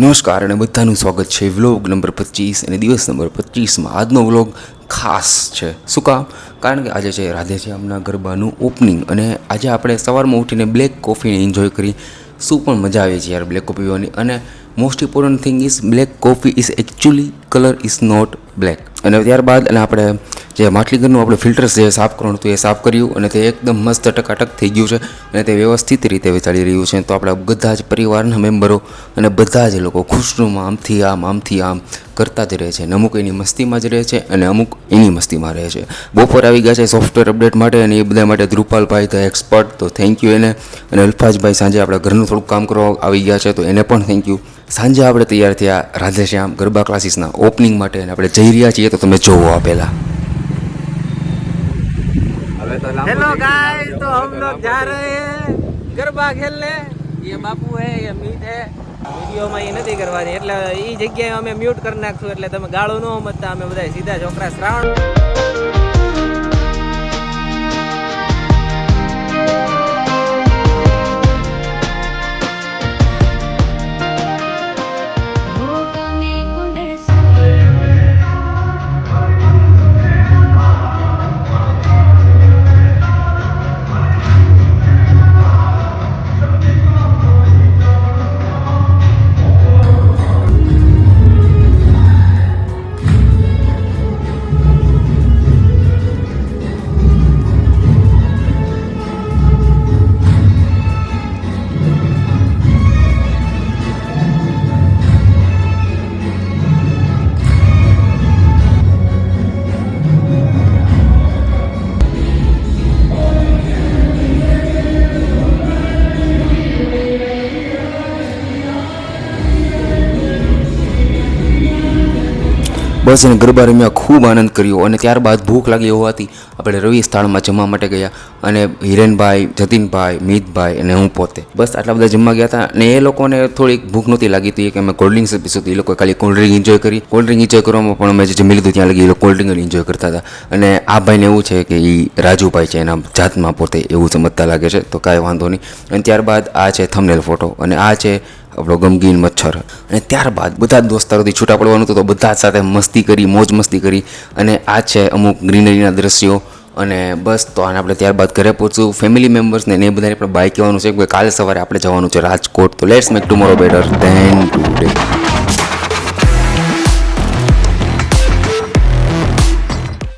નમસ્કાર અને બધાનું સ્વાગત છે વ્લોગ નંબર 25 અને દિવસ નંબર 25માં આજનો વ્લોગ ખાસ છે. શું કામ? કારણ કે આજે છે રાધેશ્યામના ગરબાનું ઓપનિંગ અને આજે આપણે સવારમાં ઉઠીને બ્લેક કોફીને એન્જોય કરી. શું પણ મજા આવે છે યાર બ્લેક કોફી પીવાની. અને most important thing is black coffee is actually colour is not black. અને ત્યારબાદ અને આપણે જે માટલી ઘરનું આપણે ફિલ્ટર્સ જે સાફ કરવાનું હતું એ સાફ કર્યું અને તે એકદમ મસ્ત ટકાટક થઈ ગયું છે અને તે વ્યવસ્થિત રીતે ચાલી રહ્યું છે. તો આપણા બધા જ પરિવારના મેમ્બરો અને બધા જ લોકો ખુશનુમાં આમથી આમ કરતા જ રહે છે. અને અમુક એની મસ્તીમાં જ રહે છે અને અમુક એની મસ્તીમાં રહે છે. બપોર આવી ગયા છે સોફ્ટવેર અપડેટ માટે અને એ બધા માટે ધ્રુપાલભાઈ ધ એક્સપર્ટ, તો થેન્ક યુ એને. અને અલ્ફાજભાઈ સાંજે આપણા ઘરનું થોડુંક કામ કરવા આવી ગયા છે તો એને પણ થેન્ક યુ. સાંજે આપણે તૈયાર થયા રાધેશ્યામ ગરબા ક્લાસીસના ઓપનિંગ માટે અને આપણે જઈ રહ્યા છીએ. તો તમે જોવો આ પહેલા. हेलो गाइस, तो हम लोग जा रहे हैं गरबा खेलने. ये बापू है, ये मीत है. વિડીયોમાં એ નથી કરવાની એટલે એ જગ્યાએ અમે મ્યુટ કરી નાખશું એટલે તમે ગાળો ન સમજતા. અમે બધા સીધા છોકરા શ્રાવણ બસ અને ગરબા રમ્યા, ખૂબ આનંદ કર્યો. અને ત્યારબાદ ભૂખ લાગી હોવાથી આપણે રવિ સ્થળમાં જમવા માટે ગયા. અને હિરેનભાઈ, જતીનભાઈ, મિતભાઈ અને હું પોતે બસ આટલા બધા જમવા ગયા હતા. અને એ લોકોને થોડીક ભૂખ નહોતી લાગી હતી કે અમે કોલ્ડ ડ્રિંક્સ પીશું. એ લોકો ખાલી કોલ્ડ ડ્રિંક એન્જોય કરી. કોલ્ડ ડ્રિંક એન્જોય કરવામાં પણ અમે જે જમી લીધું ત્યાં લગી એ લોકો કોલ્ડ ડ્રિંક એન્જોય કરતા હતા. અને આ ભાઈને એવું છે કે એ રાજુભાઈ છે એના જાતમાં પોતે એવું સમજતા લાગે છે, તો કાંઈ વાંધો નહીં. અને ત્યારબાદ આ છે થંબનેલ ફોટો અને આ છે આપણો ગમગીન મચ્છર. અને ત્યારબાદ બધા જ દોસ્તારોથી છૂટા પડવાનું હતું તો બધા જ સાથે મસ્તી કરી, મોજ મસ્તી કરી. અને આ છે અમુક ગ્રીનરીના દ્રશ્યો. અને બસ તો આને આપણે ત્યારબાદ ઘરે પહોંચશું. ફેમિલી મેમ્બર્સને એ બધાને આપણે બાય કહેવાનું છે કે કાલે સવારે આપણે જવાનું છે રાજકોટ. તો let's make tomorrow better than today.